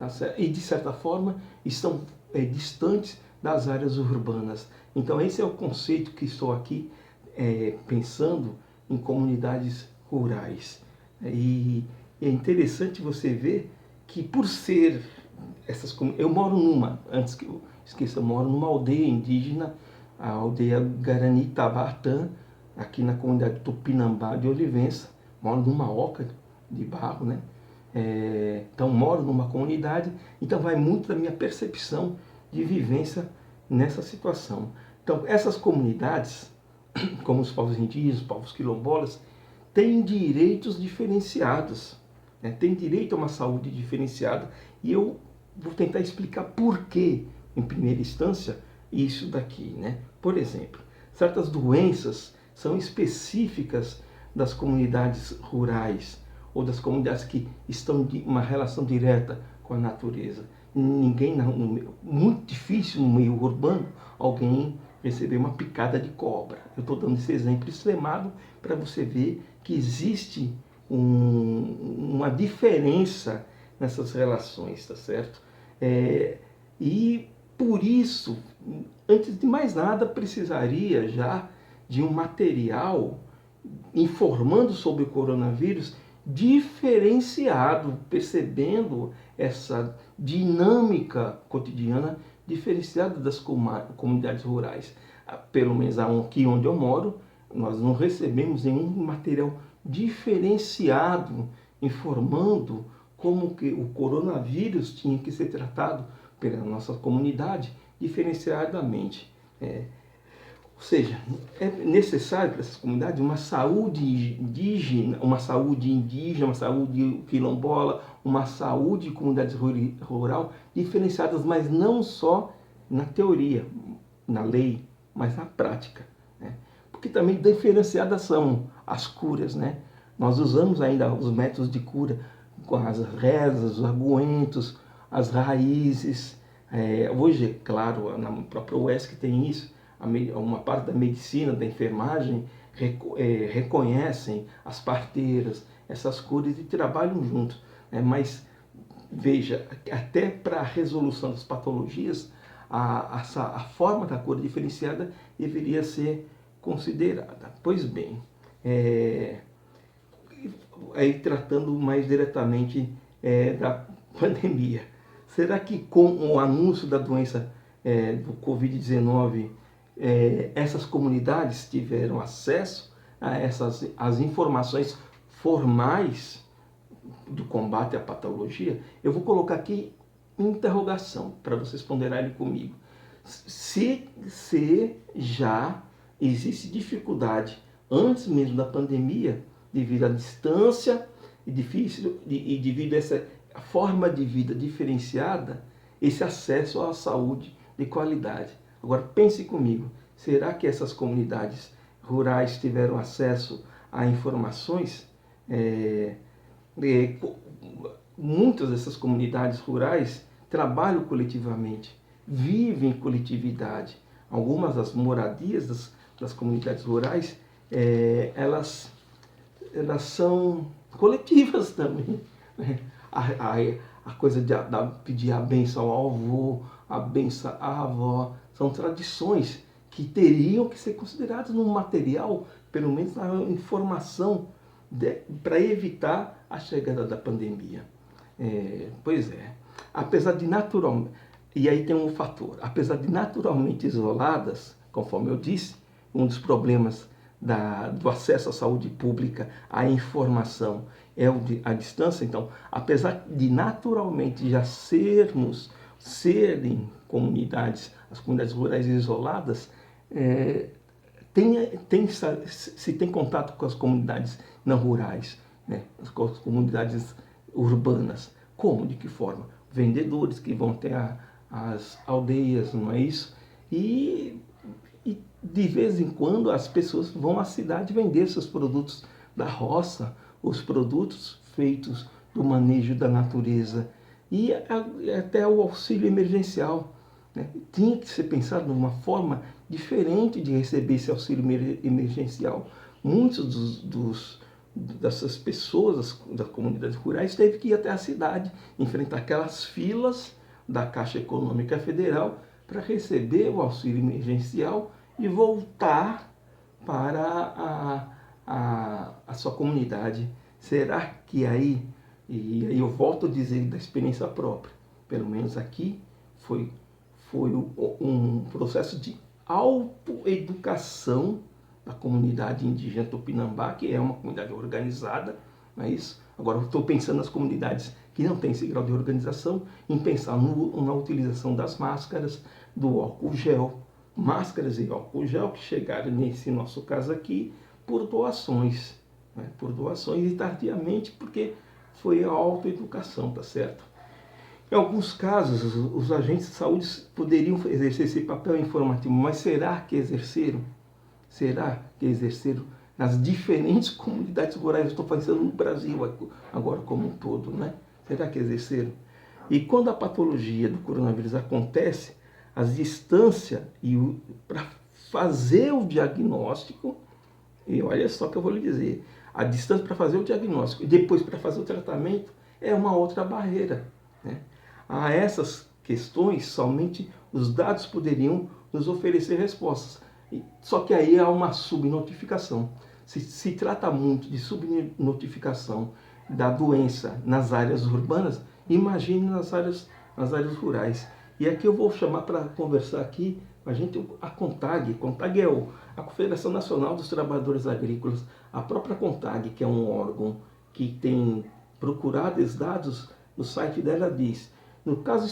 tá certo? E, de certa forma, estão distantes das áreas urbanas. Então, esse é o conceito que estou aqui pensando em comunidades rurais. E é interessante você ver que, por ser eu moro antes que eu esqueça, eu moro numa aldeia indígena, a aldeia Guarani Tabatã, aqui na comunidade Tupinambá de Olivença. Moro numa oca de barro, né? Então moro numa comunidade, então vai muito da minha percepção de vivência nessa situação. Então essas comunidades, como os povos indígenas, os povos quilombolas, têm direitos diferenciados, né? Têm direito a uma saúde diferenciada, e eu vou tentar explicar por que, em primeira instância, isso daqui, né? Por exemplo, certas doenças são específicas das comunidades rurais ou das comunidades que estão em uma relação direta com a natureza. Muito difícil no meio urbano alguém receber uma picada de cobra. Eu estou dando esse exemplo extremado para você ver que existe uma diferença nessas relações, tá certo? E por isso, antes de mais nada, precisaria já de um material informando sobre o coronavírus diferenciado, percebendo essa dinâmica cotidiana diferenciada das comunidades rurais. Pelo menos aqui onde eu moro, nós não recebemos nenhum material diferenciado informando como que o coronavírus tinha que ser tratado pela nossa comunidade diferenciadamente. Ou seja, é necessário para essas comunidades uma saúde indígena, uma saúde quilombola, uma saúde de comunidades rural diferenciadas, mas não só na teoria, na lei, mas na prática, né? Porque também diferenciadas são as curas, né? Nós usamos ainda os métodos de cura com as rezas, os aguentos, as raízes. Hoje, claro, na própria UESC tem isso, uma parte da medicina, da enfermagem, reconhecem as parteiras, essas curas e trabalham juntos, né? Mas veja, até para a resolução das patologias, a forma da cura diferenciada deveria ser considerada. Pois bem, aí tratando mais diretamente da pandemia. Será que com o anúncio da doença do Covid-19, essas comunidades tiveram acesso a as informações formais do combate à patologia? Eu vou colocar aqui interrogação para vocês ponderarem comigo. Se já existe dificuldade antes mesmo da pandemia, devido à distância e devido a essa forma de vida diferenciada, esse acesso à saúde de qualidade. Agora pense comigo, será que essas comunidades rurais tiveram acesso a informações? Muitas dessas comunidades rurais trabalham coletivamente, vivem em coletividade. Algumas das moradias das comunidades rurais, elas são coletivas também, né? A coisa de pedir a benção ao avô, a benção à avó, são tradições que teriam que ser consideradas no material, pelo menos na informação, para evitar a chegada da pandemia. Pois é, apesar de naturalmente, e aí tem um fator, apesar de naturalmente isoladas, conforme eu disse, um dos problemas do acesso à saúde pública, à informação, é a distância. Então, apesar de naturalmente já serem comunidades, as comunidades rurais isoladas, se tem contato com as comunidades não rurais, né? Com as comunidades urbanas. Como? De que forma? Vendedores que vão até as aldeias, não é isso? E de vez em quando as pessoas vão à cidade vender seus produtos da roça, os produtos feitos do manejo da natureza, e até o auxílio emergencial, né? Tinha que ser pensado de uma forma diferente de receber esse auxílio emergencial. Muitos dessas pessoas das comunidades rurais teve que ir até a cidade, enfrentar aquelas filas da Caixa Econômica Federal para receber o auxílio emergencial e voltar para a sua comunidade. Será que aí, e aí eu volto a dizer da experiência própria, pelo menos aqui foi um processo de autoeducação da comunidade indígena Tupinambá, que é uma comunidade organizada, não é isso? Agora eu estou pensando nas comunidades que não têm esse grau de organização, em pensar na utilização das máscaras, do álcool gel, máscaras e álcool gel que chegaram nesse nosso caso aqui por doações, né? Por doações e tardiamente porque foi a autoeducação, tá certo? Em alguns casos, os agentes de saúde poderiam exercer esse papel informativo, mas será que exerceram? Será que exerceram nas diferentes comunidades rurais? Eu estou pensando no Brasil agora como um todo, né? Será que exerceram? E quando a patologia do coronavírus acontece, a distância para fazer o diagnóstico, e olha só que eu vou lhe dizer, a distância para fazer o diagnóstico e depois para fazer o tratamento é uma outra barreira, né? A essas questões, somente os dados poderiam nos oferecer respostas. Só que aí há uma subnotificação. Se trata muito de subnotificação da doença nas áreas urbanas, imagine nas áreas rurais. E aqui eu vou chamar para conversar aqui com a gente a CONTAG. CONTAG é a Confederação Nacional dos Trabalhadores Agrícolas. A própria CONTAG, que é um órgão que tem procurado esses dados, no site dela diz: no caso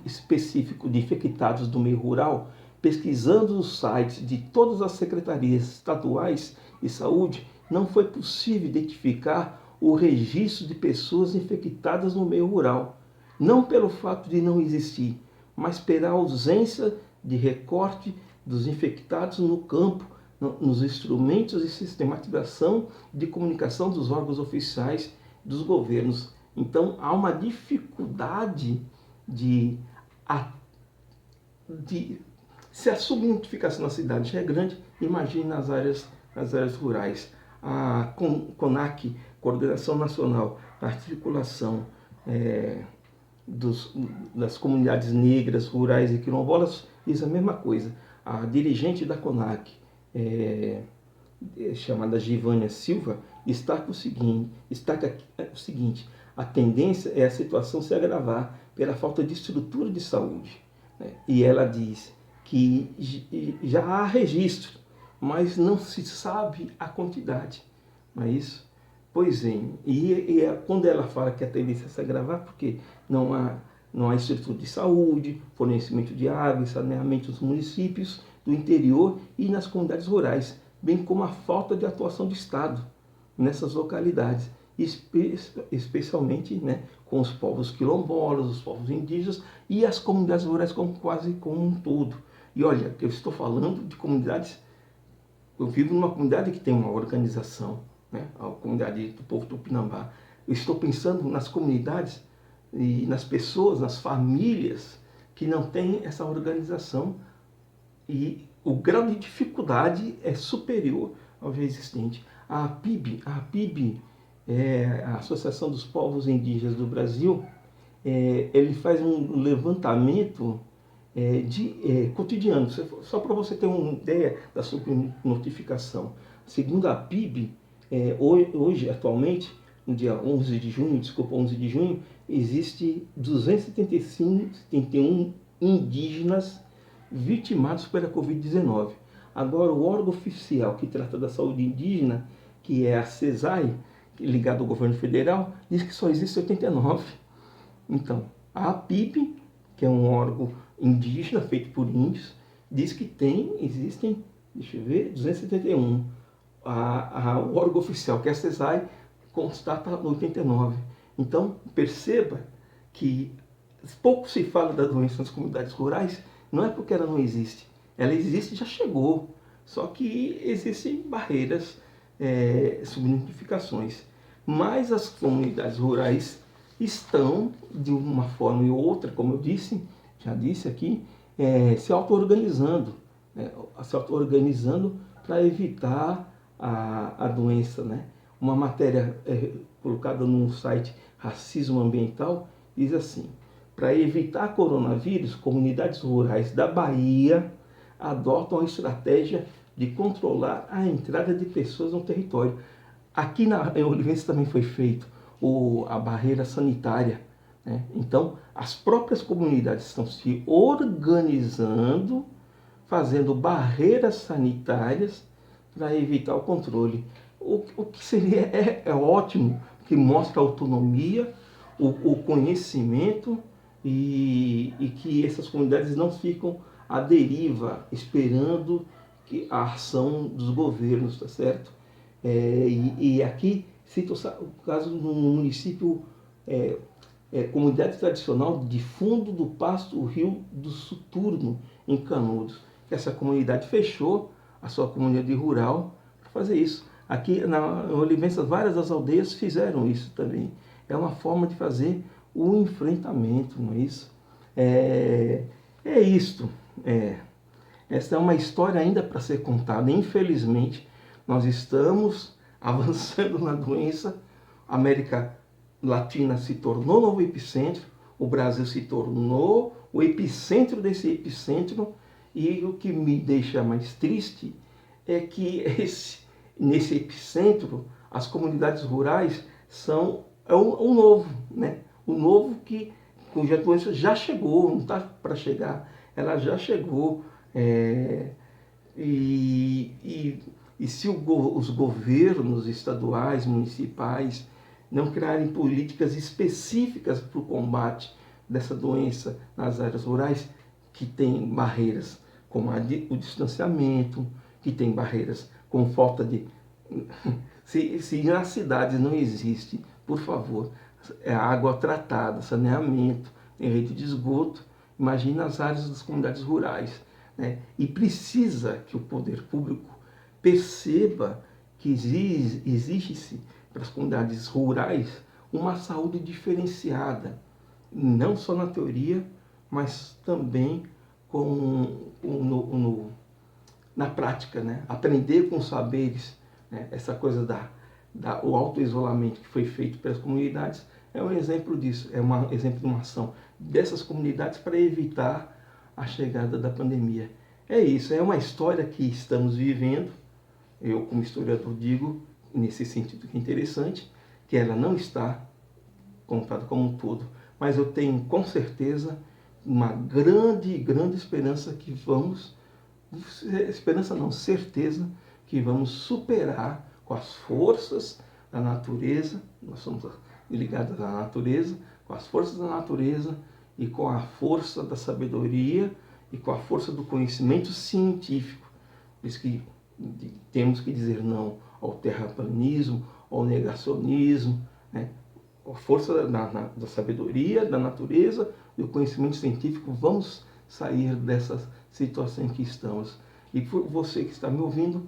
específico de infectados do meio rural, pesquisando os sites de todas as secretarias estaduais de saúde, não foi possível identificar o registro de pessoas infectadas no meio rural. Não pelo fato de não existir, mas pela ausência de recorte dos infectados no campo, nos instrumentos de sistematização de comunicação dos órgãos oficiais dos governos. Então há uma dificuldade se a subnotificação na cidade já é grande, imagine nas áreas rurais. A CONAC, Coordenação Nacional da Articulação das Comunidades Negras, Rurais e Quilombolas, diz a mesma coisa. A dirigente da CONAC, chamada Givânia Silva, destaca o seguinte: a tendência é a situação se agravar pela falta de estrutura de saúde, né? E ela diz que já há registro, mas não se sabe a quantidade, não é isso? Pois é, quando ela fala que a tendência é se agravar, porque não há estrutura de saúde, fornecimento de água e saneamento nos municípios do interior e nas comunidades rurais, bem como a falta de atuação do Estado nessas localidades, especialmente, né, com os povos quilombolas, os povos indígenas e as comunidades rurais quase como um todo. E olha, eu estou falando de comunidades, eu vivo numa comunidade que tem uma organização, né, a comunidade do povo Tupinambá. Eu estou pensando nas comunidades e nas pessoas, nas famílias que não têm essa organização, e o grau de dificuldade é superior ao já existente. A APIB é a Associação dos Povos Indígenas do Brasil, ele faz um levantamento cotidiano, só para você ter uma ideia da subnotificação. Segundo a APIB, hoje, atualmente, no dia 11 de junho, existe 271 indígenas vitimados pela Covid-19. Agora, o órgão oficial que trata da saúde indígena, que é a CESAI, ligado ao governo federal, diz que só existe 89. Então, a APIB, que é um órgão indígena feito por índios, diz que existem, 271. O órgão oficial, que é a CESAI, constata 89. Então, perceba que pouco se fala da doença nas comunidades rurais, não é porque ela não existe. Ela existe e já chegou. Só que existem barreiras, subnotificações. Mas as comunidades rurais estão, de uma forma ou outra, como eu já disse aqui, se auto-organizando, né? Se auto-organizando para evitar a doença, né? uma matéria colocada num site Racismo Ambiental, diz assim: para evitar coronavírus, comunidades rurais da Bahia adotam a estratégia de controlar a entrada de pessoas no território. Aqui em Olivença também foi feito a barreira sanitária, né? Então, as próprias comunidades estão se organizando, fazendo barreiras sanitárias para evitar o controle. O que seria é ótimo, que mostra a autonomia, o conhecimento e que essas comunidades não ficam à deriva, esperando que a ação dos governos, tá certo? E aqui cito o caso no município, comunidade tradicional de Fundo do Pasto, o Rio do Soturno, em Canudos. Essa comunidade fechou a sua comunidade rural para fazer isso. Aqui na Olivença, várias das aldeias fizeram isso também. É uma forma de fazer o enfrentamento, não é isso? É isto. Essa é uma história ainda para ser contada. Infelizmente, nós estamos avançando na doença. A América Latina se tornou novo epicentro, o Brasil se tornou o epicentro desse epicentro, e o que me deixa mais triste é que nesse epicentro as comunidades rurais são o novo, né? O novo cuja doença já chegou, não está para chegar, ela já chegou. E se os governos estaduais, municipais, não criarem políticas específicas para o combate dessa doença nas áreas rurais, que tem barreiras como o distanciamento, que tem barreiras com falta de... Se nas cidades não existe, por favor, água tratada, saneamento, rede de esgoto, imagine nas áreas das comunidades rurais, né? E precisa que o poder público perceba que existe para as comunidades rurais uma saúde diferenciada, não só na teoria, mas também na prática, né? Aprender com os saberes, né? Essa coisa o auto-isolamento que foi feito pelas comunidades é um exemplo disso, é um exemplo de uma ação dessas comunidades para evitar a chegada da pandemia. É isso, é uma história que estamos vivendo. Eu, como historiador, digo, nesse sentido que é interessante, que ela não está contada como um todo, mas eu tenho com certeza uma grande esperança que certeza que vamos superar com as forças da natureza. Nós somos ligados à natureza, com as forças da natureza e com a força da sabedoria e com a força do conhecimento científico. Por isso que temos que dizer não ao terraplanismo, ao negacionismo, né? A força da sabedoria, da natureza e do conhecimento científico, vamos sair dessa situação em que estamos. E por você que está me ouvindo,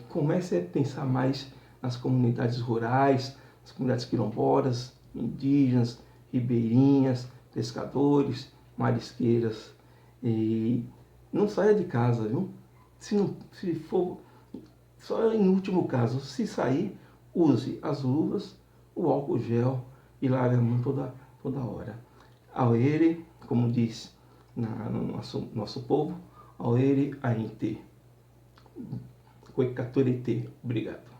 comece a pensar mais nas comunidades rurais, nas comunidades quilombolas, indígenas, ribeirinhas, pescadores, marisqueiras. E não saia de casa, viu? Se for, só em último caso, se sair, use as luvas, o álcool gel e lave a mão toda hora. Auere, como diz no nosso povo, Auere Ainte. Obrigado.